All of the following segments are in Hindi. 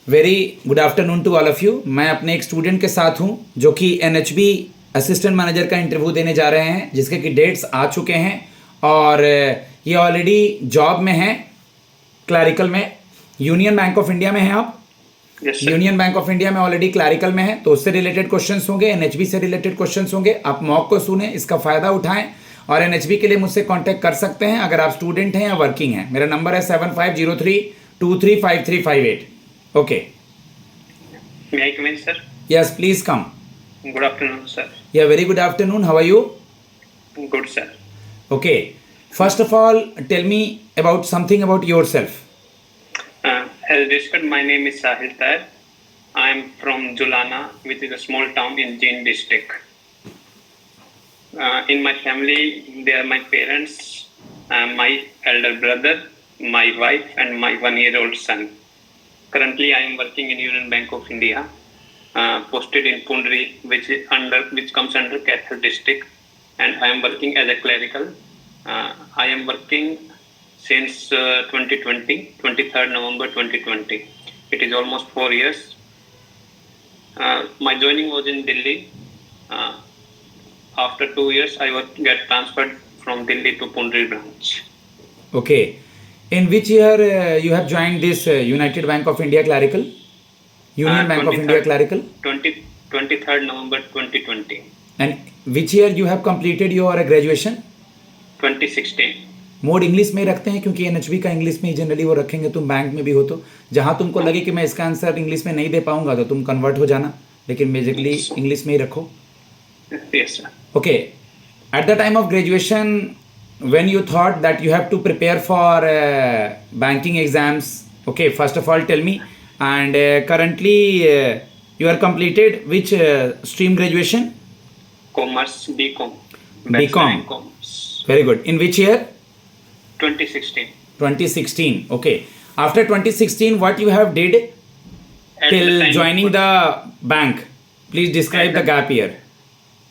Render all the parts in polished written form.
Very good afternoon to all of you. मैं अपने एक स्टूडेंट के साथ हूं जो कि एनएचबी असिस्टेंट मैनेजर का इंटरव्यू देने जा रहे हैं, जिसके कि डेट्स आ चुके हैं और ये ऑलरेडी जॉब में हैं, क्लैरिकल में। यूनियन बैंक ऑफ इंडिया में हैं आप? Yes union bank of India में ऑलरेडी क्लैरिकल में है, तो उससे रिलेटेड क्वेश्चंस होंगे, एनएचबी से रिलेटेड क्वेश्चंस होंगे। आप मॉक को सुने, इसका फ़ायदा उठाएं और एनएचबी के लिए मुझसे कांटेक्ट कर सकते हैं अगर आप स्टूडेंट हैं या वर्किंग हैं। मेरा नंबर है 7503235358। Okay, May I come in, sir? Yes please come. Good afternoon, sir. Yeah very good afternoon, how are you? Good, sir. Okay, first of all tell me about something about yourself. As discussed, my name is Sahil Tair. I am from Julana, which is a small town in Jain district. In my family, there are my parents, my elder brother, my wife, and my 1-year-old son. Currently, I am working in Union Bank of India, posted in Pundri, which comes under Kaithal district, and I am working as a clerical. I am working since 2020, 23rd November 2020. It is almost 4 years. My joining was in Delhi. After 2 years, I get transferred from Delhi to Pundri branch. Okay, in which year you have joined this United Bank of India clerical? Union Bank of India clerical? 23rd November 2020. And which year you have completed your graduation? 2016. Mode English में ही रखते हैं क्योंकि एनएचबी का इंग्लिश में ही जनरली वो रखेंगे। तुम बैंक में भी हो तो जहाँ तुमको लगे कि मैं इसका आंसर इंग्लिश में नहीं दे पाऊंगा तो तुम कन्वर्ट हो जाना, लेकिन बेसिकली इंग्लिश में ही रखो। Yes, sir. Okay, at the time of graduation when you thought that you have to prepare for banking exams, okay, first of all tell me, and currently you are completed which stream graduation? Commerce, BCom. BCom. Bachelor in Commerce. Very good. In which year? 2016. 2016. Okay. After 2016, what you have did At till the time joining of, the bank? Please describe the gap year.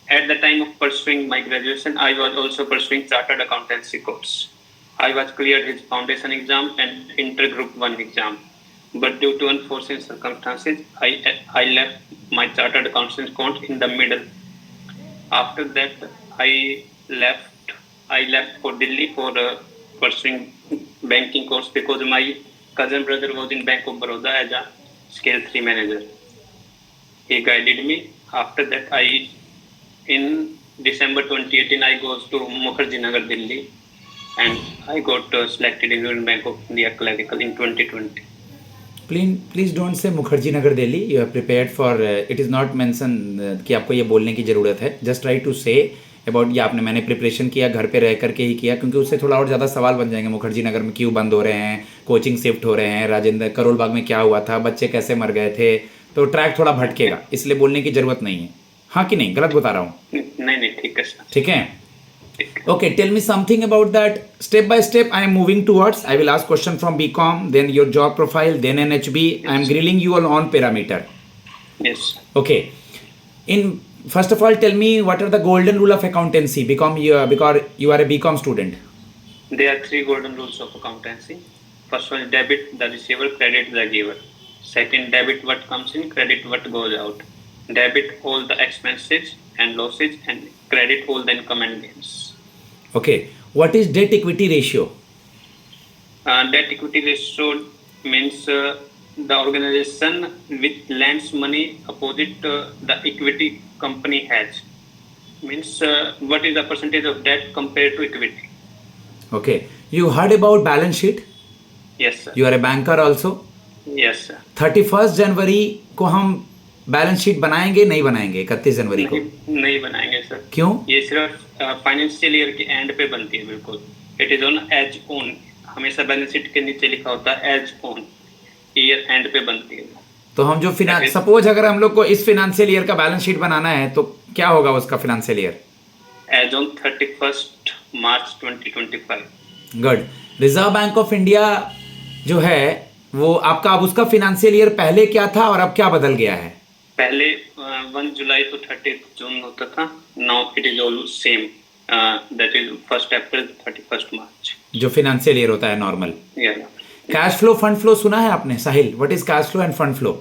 At the time of pursuing my graduation, I was also pursuing chartered accountancy course. I was cleared his foundation exam and intergroup 1 exam. But due to unforeseen circumstances, I left my chartered accountancy course in the middle. After that, I left for Delhi for pursuing banking course because my cousin brother was in Bank of Baroda as a scale 3 manager. He guided me. After that, in December 2018, I goes to Mukherjee Nagar, Delhi, and I got selected in Union Bank of India clerical in 2020. Please don't say Mukherjee Nagar, Delhi. You are prepared for it is not mentioned कि आपको ये बोलने की ज़रूरत है. Just try to say about ये आपने मैंने प्रिपरेशन किया, घर पे रह करके ही किया, क्योंकि उससे थोड़ा और ज़्यादा सवाल बन जाएंगे। मुखर्जी नगर में क्यों बंद हो रहे हैं, कोचिंग शिफ्ट हो रहे हैं, राजेंद्र करोल बाग में क्या हुआ था, बच्चे कैसे मर गए थे, तो ट्रैक थोड़ा भटकेगा, इसलिए बोलने की ज़रूरत नहीं है। हाँ कि नहीं, गलत बता रहा हूँ? नहीं ठीक है सर। ठीक है, okay, tell me something about that. Step by step I am moving towards. I will ask question from BCom, then your job profile, then NHB. I am grilling you on parameter. Yes. Okay, first of all tell me what are the golden rule of accountancy because you are a BCom student. There are 3 golden rules of accountancy. First one is debit the receiver, credit the giver. Second, debit what comes in, credit what goes out. Debit all the expenses and losses and credit all the income and gains. Okay, what is debt equity ratio? Debt equity ratio means the organization which lends money opposite the equity company has. Means what is the percentage of debt compared to equity. Okay, you heard about balance sheet? Yes sir. You are a banker also? Yes sir. 31 जनवरी को हम बैलेंस शीट बनाएंगे नहीं बनाएंगे? 31 जनवरी को नहीं बनाएंगे सर। क्यों? ये सिर्फ फाइनेंशियल ईयर के एंड पे बनती है। बिल्कुल, it is on as on. हमेशा बैलेंस शीट के नीचे लिखा होता है एज ऑन, ईयर एंड पे बनती है। तो हम जो सपोज अगर हम लोग को इस फाइनेंशियल ईयर का बैलेंस शीट बनाना है तो क्या होगा उसका financial year? As on 31 March 2025। Good. Reserve Bank of India जो है वो आपका, अब उसका फाइनेंशियल ईयर पहले क्या था और अब क्या बदल गया है? पहले 1 जुलाई तो 30 जून होता था। Now it is all same, that is 1 April 31 March, जो फाइनेंशियल ईयर होता है normal. Cash flow fund flow सुना है आपने Sahil? What is cash flow and fund flow?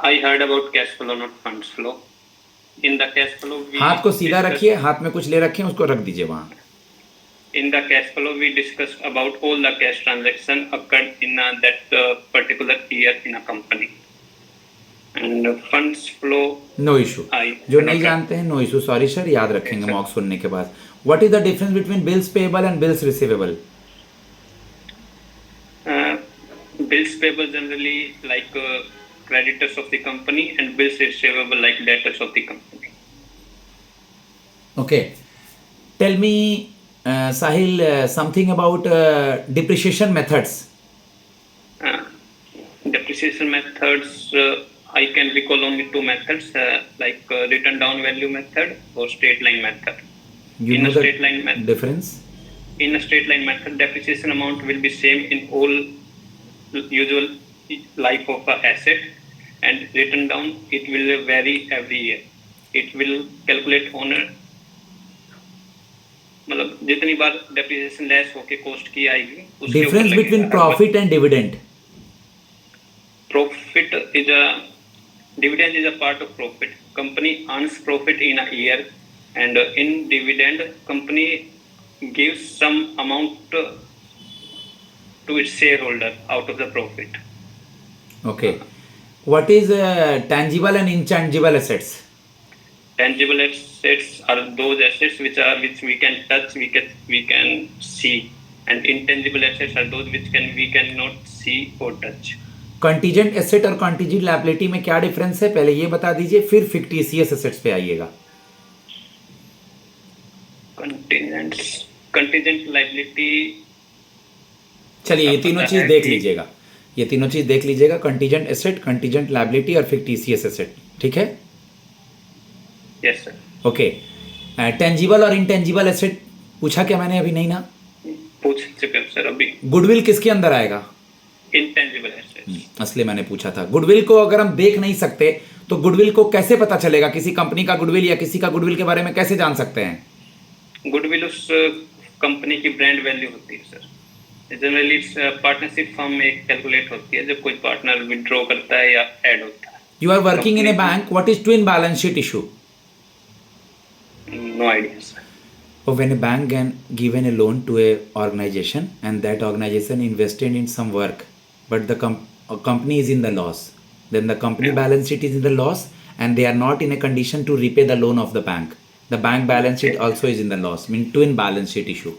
I heard about cash flow, not funds flow. In the cash flow, we हाथ को सीधा discussed- रखिए, हाथ में कुछ ले रखे हैं उसको रख दीजिए वहां. In the cash flow, we discussed about all the cash transaction occurred in that particular year in a company. And funds flow, no issue. जो नहीं जानते हैं नो इशू, सॉरी सर, याद रखेंगे sir. मॉक सुनने के बाद. What is the difference between bills payable and bills receivable? bills payable generally like creditors of the company, and bills receivable like debtors of the company. Okay, tell me Sahil, something about depreciation methods. Depreciation methods, I can recall only two methods, like written down value method or straight line method. You In know a the straight line method. difference? In a straight line method, depreciation amount will be same in all usual life of a asset, and written down it will vary every year. It will calculate on a मतलब जितनी बार डेप्रिसिएशन लेस होके कॉस्ट की आएगी उसके Difference between profit and dividend. Profit is a dividend is a part of profit. Company earns profit in a year, and in dividend company gives some amount to its shareholder out of the profit. Okay. What is tangible and intangible assets? Tangible assets are those assets which we can touch, we can see, and intangible assets are those which we cannot see or touch. Contingent asset और कंटीजेंट लायबिलिटी में क्या डिफरेंस है, पहले ये बता दीजिए, फिर फिक्टिशियस एसेट्स पे आइएगा. Contingent liability, चलिए ये तीनों चीज देख लीजिएगा, ये तीनों चीज देख लीजिएगा, कंटीजेंट एसेट, कंटीजेंट लायबिलिटी और फिक्टिशियस एसेट. ठीक है? yes sir. ओके. टेंजिबल और इंटेंजिबल एसेट पूछा क्या मैंने अभी? नहीं ना? पूछ चुके सर अभी. गुडविल किसके अंदर आएगा? Intangible assets. असली मैंने पूछा था. गुडविल को अगर हम देख नहीं सकते तो गुडविल को कैसे पता चलेगा? किसी कंपनी का गुडविल या किसी का गुडविल के बारे में कैसे जान सकते हैं? गुडविल उस कंपनी की ब्रांड वैल्यू होती है सर. जनरली पार्टनरशिप फर्म में कैलकुलेट होती है जब कोई पार्टनर विड्रॉ करता है या ऐड होता है. You are working in a bank. What is twin balance sheet issue? No idea sir. Or when a bank given a loan to a organization and that organization invested in some work, but the company is in the loss, then the company balance sheet is in the loss and they are not in a condition to repay the loan of the bank. The bank balance sheet also is in the loss. Mean twin balance sheet issue.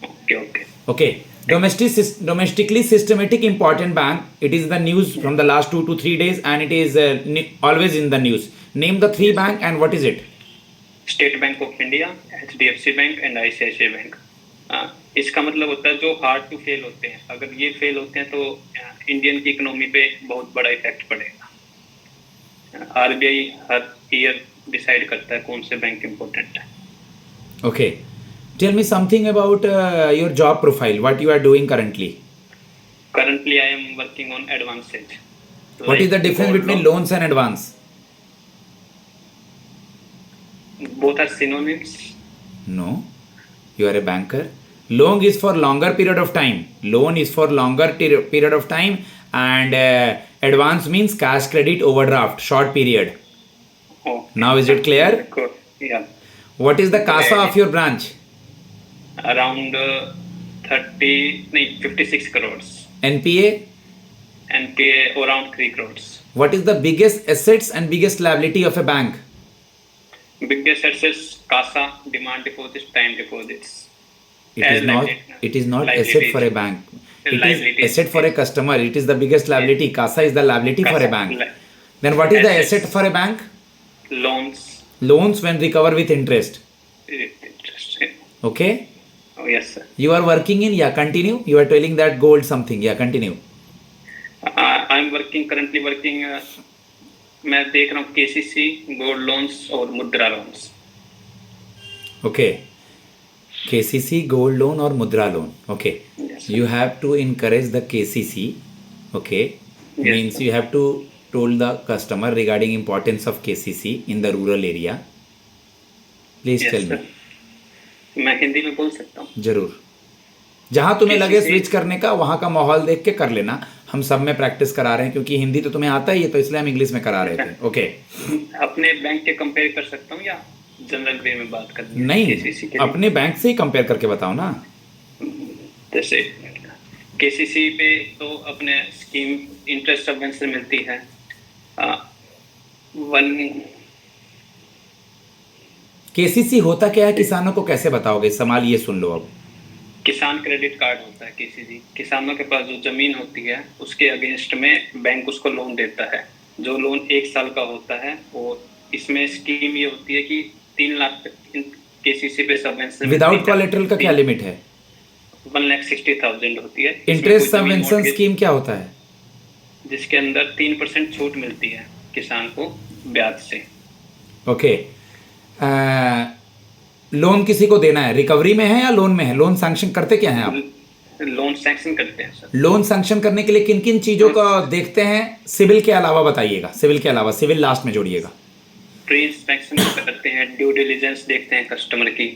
Okay. Okay. Domestically systematic important bank. It is the news from the last 2 to 3 days and it is always in the news. Name the three bank and what is it? State bank of India, HDFC bank and ICICI bank. इसका मतलब होता है जो हार्ड टू फेल होते हैं, अगर ये फेल होते हैं तो इंडियन की इकोनॉमी पे बहुत बड़ा इफेक्ट पड़ेगा. RBI हर ईयर डिसाइड करता है कौन से बैंक इम्पोर्टेंट है. Okay. Tell me something about your job profile. What you are doing currently? Currently I am working on advances. What is the difference between loans and advance? Both are synonyms. No. You are a banker. Loan is for longer period of time. Loan is for longer period of time and advance means cash credit overdraft, short period. Oh. Now is it clear? Good. Yeah. What is the CASA of your branch? Around 56 crores. NPA? NPA around 3 crores. What is the biggest assets and biggest liability of a bank? Biggest assets, CASA, demand deposits, time deposits. It is not. It is not asset for a bank. It is Liabilities. asset for a customer. It is the biggest liability. CASA is the liability for a bank. Then what is the Assets. asset for a bank? Loans. Loans when recover with interest. Interest. Okay. Oh yes sir. You are working in, continue. You are telling that gold something, continue. I am currently working. मैं देख रहा हूँ KCC, गोल्ड लोन्स और मुद्रा loans. Okay. KCC, gold loan or mudra loan. Okay. Yes, sir. You have to encourage the KCC. Okay. Yes, Means sir. you have to told the customer regarding importance of KCC in the rural area. Please Yes, tell sir. me. मैं हिंदी में बोल सकता हूँ. जरूर. जहां तुम्हें लगे KCC स्विच करने का वहां का माहौल देख के कर लेना। हम सब में प्रैक्टिस करा रहे हैं क्योंकि हिंदी तो तुम्हें आता ही है, तो इसलिए हम इंग्लिश में करा रहे थे। ओके। अपने बैंक के कंपेयर कर सकता हूँ या जनरल वे में बात करनी है नहीं, केसीसी के लिए? अपने बैंक से ही कंपेयर करके बताओ ना। जैसे केसीसी पे तो अपने स्कीम इंटरेस्ट सबवेंशन मिलती है। वन केसीसी होता क्या है, किसानों को कैसे बताओगे? सवाल ये सुन लो अब। किसान क्रेडिट कार्ड होता है केसीसी। किसानों के पास जो जमीन होती है उसके अगेंस्ट में बैंक उसको लोन देता है, जो लोन 1 साल का होता है। और इसमें स्कीम ये होती है कि 3 लाख तक केसीसी पे सबवेंशन विदाउट कोलेटरल का क्या लिमिट है? 1,60,000 होती है। इसमें इंटरेस्ट कोई जमीन सबवेंशन mortgage- स्कीम क्या होता है? जिसके अंदर 3% छूट मिलती है किसान को ब्याज से। ओके। लोन किसी को देना है, रिकवरी में है या लोन में है? लोन सैंक्शन करते क्या हैं आप? लोन सैंक्शन करते हैं सर। लोन सैंक्शन करने के लिए किन किन चीजों का देखते हैं? सिविल के अलावा बताइएगा, सिविल के अलावा, सिविल लास्ट में जोड़िएगा। प्री इंस्पेक्शन करते हैं, ड्यू डिलिजेंस देखते हैं कस्टमर की,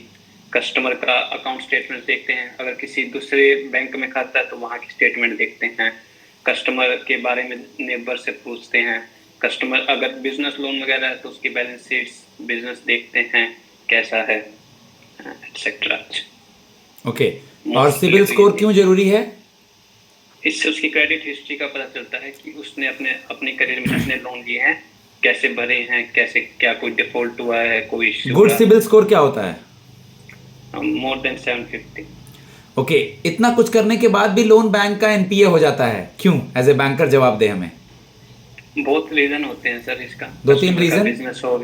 कस्टमर का अकाउंट स्टेटमेंट देखते हैं। अगर किसी दूसरे बैंक में खाता है तो वहाँ की स्टेटमेंट देखते हैं। कस्टमर के बारे में नेबर से पूछते हैं। कस्टमर अगर बिजनेस लोन वगैरह है तो उसकी बैलेंस शीट्स, बिजनेस देखते हैं कैसा है, एक्सेट्रा। ओके। और सिविल स्कोर क्यों जरूरी है? इससे उसकी क्रेडिट हिस्ट्री का पता चलता है कि उसने अपने करियर में जितने लोन लिए हैं कैसे भरे हैं, कैसे, क्या कोई डिफॉल्ट हुआ है, कोई इश्यू। गुड सिविल स्कोर क्या होता है? More than 750। ओके। इतना कुछ करने के बाद भी लोन बैंक का एनपीए हो जाता है, क्यों? एज ए बैंकर जवाब दे हमें। बहुत रीजन होते हैं सर इसका। 2-3 रीजन। बिजनेस हो,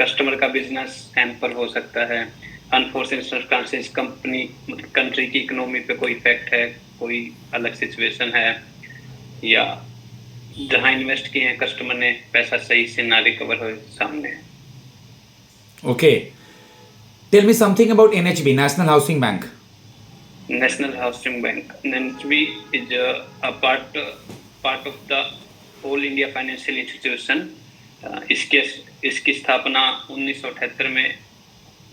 कस्टमर का बिजनेस हैम्पर हो सकता है, अनफोर्चुनेट सर्कमस्टेंसेस, कंट्री की इकोनॉमी पे कोई इफेक्ट है, कोई अलग सिचुएशन है, या जहां इन्वेस्ट किए हैं कस्टमर ने पैसा सही से ना रिकवर हो सामने। Okay. Tell me something about NHB, national housing bank. National housing bank, NHB is a part of the all India financial institution. इसकी स्थापना 1978 में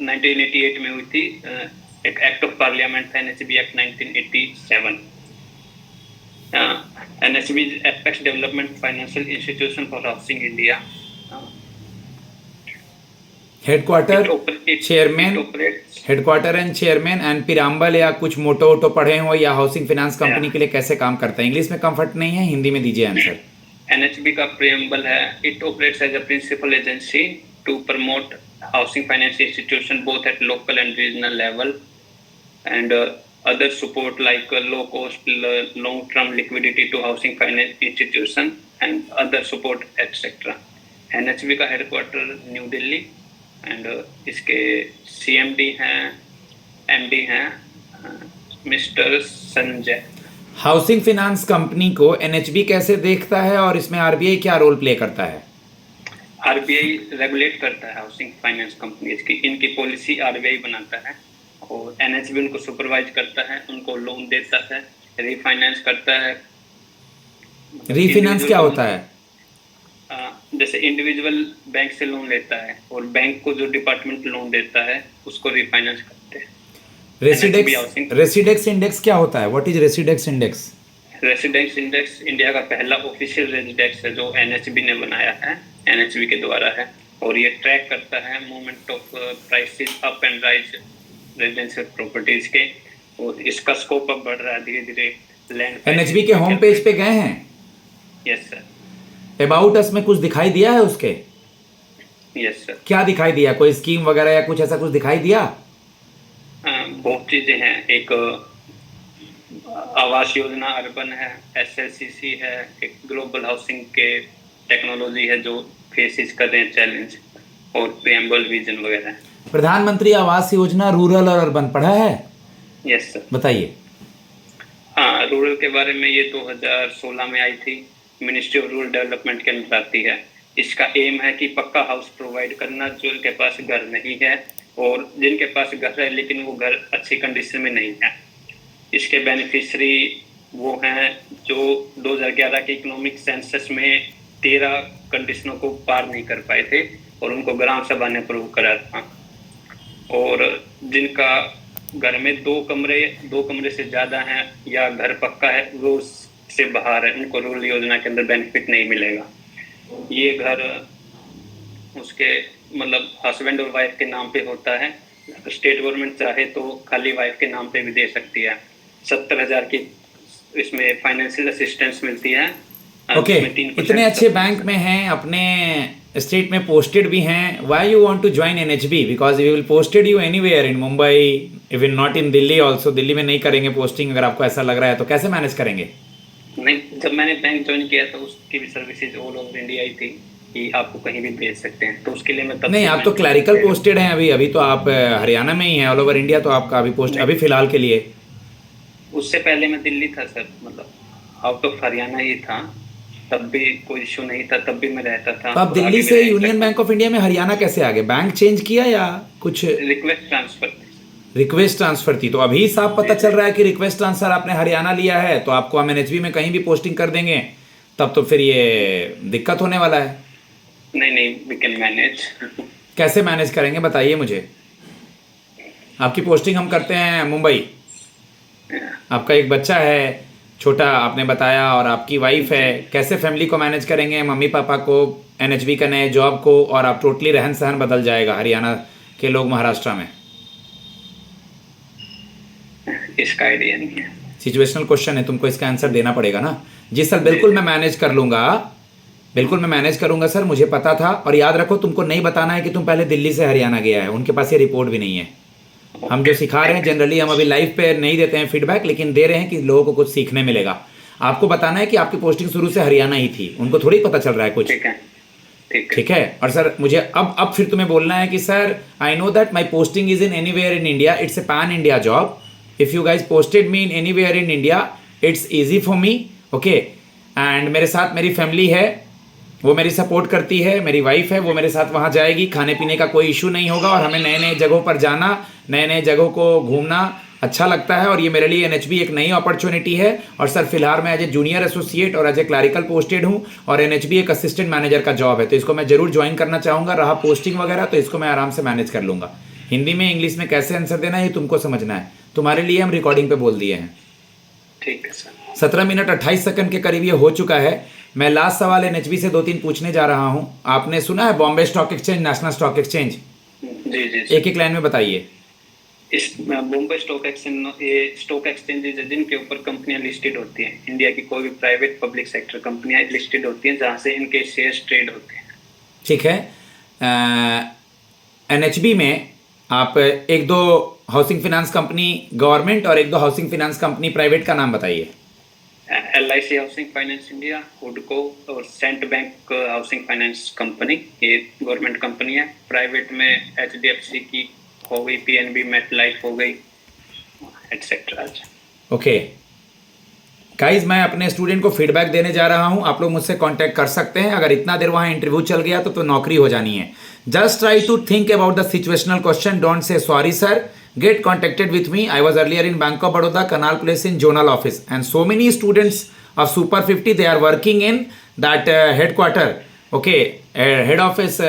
1988 में हुई थी। एक एक्ट ऑफ पार्लियामेंट था, NHB act 1987। NHB is apex development financial institution for housing India. Headquarter, chairman, headquarter and chairman and पिराम्बल या कुछ मोटो वोटो पढ़े हो, या हाउसिंग फाइनेंस कंपनी के लिए कैसे काम करता है? इंग्लिश में कंफर्ट नहीं है, हिंदी में दीजिए आंसर। एनएचबी का प्रीएम्बल है, it operates as a principal agency to promote housing finance institution both at local and regional level and other support like low cost long term liquidity to housing finance institution and other support etc. NHB का हेडक्वार्टर न्यू दिल्ली एंड इसके CMD हैं, MD हैं mister Sanjay. Housing finance company को एनएचबी कैसे देखता है और इसमें आरबीआई क्या रोल प्ले करता है? आरबीआई रेगुलेट करता है हाउसिंग फाइनेंस कंपनीज की, इनकी पॉलिसी आरबीआई बनाता है और एनएचबी उनको सुपरवाइज करता है, उनको लोन देता है, रीफाइनेंस करता है। रीफाइनेंस क्या होता है? जैसे इंडिविजुअल बैंक से लोन लेता है और बैंक को जो डिपार्टमेंट लोन देता है उसको रीफाइनेंस करते हैं। रेसिडेक्स इंडेक्स क्या होता है? What is residex index? Residence index India का पहला ऑफिशियल रेसिडेक्स है जो एनएचबी ने बनाया है, एनएचबी के द्वारा है, और ये ट्रैक करता है movement of prices up and rise residential properties के, और इसका स्कोप अब बढ़ रहा है धीरे धीरे। लैंड एनएचबी के होम पेज पे गए हैं? Yes sir. अबाउट अस में कुछ दिखाई दिया है उसके? Yes sir. क्या दिखाई दिया? कोई स्कीम वगैरह या कुछ ऐसा कुछ दिखाई दिया? बहुत चीजें हैं, एक आवास योजना अर्बन है, एसएलसीसी है, एक ग्लोबल हाउसिंग के टेक्नोलॉजी है जो फेसेस कर रहे हैं चैलेंज, और प्रीएम्बल विजन वगैरह। प्रधानमंत्री आवास योजना रूरल और अर्बन पढ़ा है? Yes sir. बताइए। हाँ, रूरल के बारे में ये 2016 में आई थी, मिनिस्ट्री ऑफ रूरल डेवलपमेंट के अंदर आती है। इसका एम है कि पक्का हाउस प्रोवाइड करना जिनके पास घर नहीं है, और जिनके पास घर है लेकिन वो घर अच्छी कंडीशन में नहीं है। इसके बेनिफिशरी वो हैं जो 2011 के इकोनॉमिक सेंसस में 13 कंडीशनों को पार नहीं कर पाए थे और उनको ग्राम सभा ने अप्रूव करा था, और जिनका घर में दो कमरे से ज्यादा हैं या घर पक्का है वो से बाहर है, उनको रूरल योजना के अंदर बेनिफिट नहीं मिलेगा। ये घर उसके मतलब हस्बैंड और वाइफ के नाम पे होता है। स्टेट गवर्नमेंट चाहे तो खाली वाइफ के नाम पे भी दे सकती है। 70,000 की इसमें फाइनेंशियल असिस्टेंस मिलती है। ओके, इतने अच्छे बैंक में हैं, अपने स्टेट में पोस्टेड भी हैं, why you want to join NHB? Because we will posted you anywhere in Mumbai, even not in Delhi also. Delhi में नहीं करेंगे पोस्टिंग, अगर आपको ऐसा लग रहा है तो कैसे मैनेज करेंगे? नहीं, जब मैंने बैंक ज्वाइन किया था उसकी भी सर्विसेज ऑल ओवर इंडिया ही थी कि आपको कहीं भी भेज सकते हैं, तो उसके लिए मैं तब नहीं, आप तो क्लैरिकल पोस्टेड हैं अभी तो आप हरियाणा में ही हैं। ऑल ओवर इंडिया तो आपका अभी पोस्ट अभी फिलहाल के लिए। उससे पहले मैं दिल्ली था सर, मतलब आउट ऑफ हरियाणा ही था, तब भी कोई इशू नहीं था, तब भी मैं रहता था। तो आप दिल्ली से यूनियन बैंक ऑफ इंडिया में हरियाणा कैसे आ गए? बैंक चेंज किया या कुछ रिक्वेस्ट ट्रांसफर थी? तो अभी साफ पता चल रहा है कि रिक्वेस्ट ट्रांसफर आपने हरियाणा लिया है, तो आपको हम एनएचबी में कहीं भी पोस्टिंग कर देंगे, तब तो फिर ये दिक्कत होने वाला है। नहीं, वी कैन मैनेज। कैसे मैनेज करेंगे बताइए मुझे। आपकी पोस्टिंग हम करते हैं मुंबई, आपका एक बच्चा है छोटा आपने बताया, और आपकी वाइफ है, कैसे फैमिली को मैनेज करेंगे? मम्मी पापा को, एनएचबी का नए जॉब को, और आप टोटली रहन सहन बदल जाएगा हरियाणा के लोग महाराष्ट्र में। इसका आइडिया नहीं है। सिचुएशनल क्वेश्चन है, तुमको इसका आंसर देना पड़ेगा ना। जी सर, बिल्कुल मैं मैनेज कर लूंगा, बिल्कुल मैं मैनेज करूंगा सर, मुझे पता था। और याद रखो, तुमको नहीं बताना है कि तुम पहले दिल्ली से हरियाणा गया है, उनके पास ये रिपोर्ट भी नहीं है। हम जो सिखा रहे हैं जनरली हम अभी लाइव पे नहीं देते हैं फीडबैक, लेकिन दे रहे हैं कि लोगों को कुछ सीखने मिलेगा। आपको बताना है कि आपकी पोस्टिंग शुरू से हरियाणा ही थी, उनको थोड़ी पता चल रहा है कुछ। ठीक है। और सर मुझे अब फिर तुम्हें बोलना है कि sir I know that my posting is in anywhere in India, it's a pan India job. If you guys posted me in anywhere in India it's easy for me, okay. And मेरे साथ मेरी फैमिली है, वो मेरी सपोर्ट करती है, मेरी वाइफ है, वो मेरे साथ वहाँ जाएगी, खाने पीने का कोई इशू नहीं होगा, और हमें नए नए जगहों पर जाना, नए नए जगहों को घूमना अच्छा लगता है, और ये मेरे लिए एनएचबी एक नई अपॉर्चुनिटी है। और सर फिलहाल मैं एज ए जूनियर एसोसिएट और एज ए क्लैरिकल पोस्टेड हूँ, और एनएचबी एक असिस्टेंट मैनेजर का जॉब है, तो इसको मैं जरूर ज्वाइन करना चाहूँगा। रहा पोस्टिंग वगैरह तो इसको मैं आराम से मैनेज कर लूँगा। हिंदी में इंग्लिश में कैसे आंसर देना है ये तुमको समझना है, तुम्हारे लिए हम रिकॉर्डिंग पे बोल दिए हैं। ठीक है सर। 17 मिनट 28 सेकंड के करीब ये हो चुका है। मैं लास्ट सवाल एनएचबी से 2-3 पूछने जा रहा हूँ। आपने सुना है Bombay stock exchange, national stock exchange? जी। एक एक लाइन में बताइए। इस बॉम्बे स्टॉक एक्सचेंज, ये स्टॉक एक्सचेंजेस है जिनके ऊपर कंपनियां लिस्टेड होती हैं। इंडिया की कोई भी प्राइवेट पब्लिक सेक्टर कंपनियां लिस्टेड होती हैं जहां से इनके शेयर्स ट्रेड होते हैं। ठीक है। एनएचबी में आप एक दो हाउसिंग फाइनेंस कंपनी गवर्नमेंट और एक दो हाउसिंग फाइनेंस कंपनी प्राइवेट का नाम बताइए। LIC हाउसिंग फाइनेंस इंडिया, हुडको और Cent Bank housing finance company, ये गवर्नमेंट कंपनी है। प्राइवेट में HDFC की हो गई, PNB, MetLife हो गई, एटसेट्रा। ओके गाइज, मैं अपने स्टूडेंट को फीडबैक देने जा रहा हूं, आप लोग मुझसे कांटेक्ट कर सकते हैं। अगर इतना देर वहां इंटरव्यू चल गया तो नौकरी हो जानी है। Just try to think about the situational question, don't say sorry sir, get contacted with me. I was earlier in Bank of Baroda, Canal Place in zonal office, and so many students of Super 50 they are working in that headquarter. Okay, head office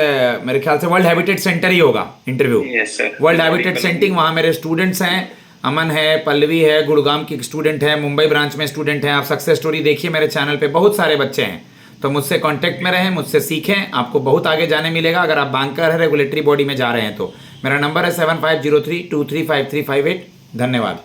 मेरे ख्याल से वर्ल्ड हैबिटेट सेंटर ही होगा interview. Yes sir, world habitat centre, वहाँ मेरे स्टूडेंट्स हैं, अमन है, पल्लवी है, गुड़गांव की स्टूडेंट है, मुंबई ब्रांच में स्टूडेंट हैं। आप सक्सेस स्टोरी देखिए मेरे चैनल पे, बहुत सारे बच्चे हैं। तो मुझसे कांटेक्ट में रहें, मुझसे सीखें, आपको बहुत आगे जाने मिलेगा। अगर आप बैंकर है, रेगुलेटरी बॉडी में जा रहे हैं तो मेरा नंबर है 7503235358। धन्यवाद।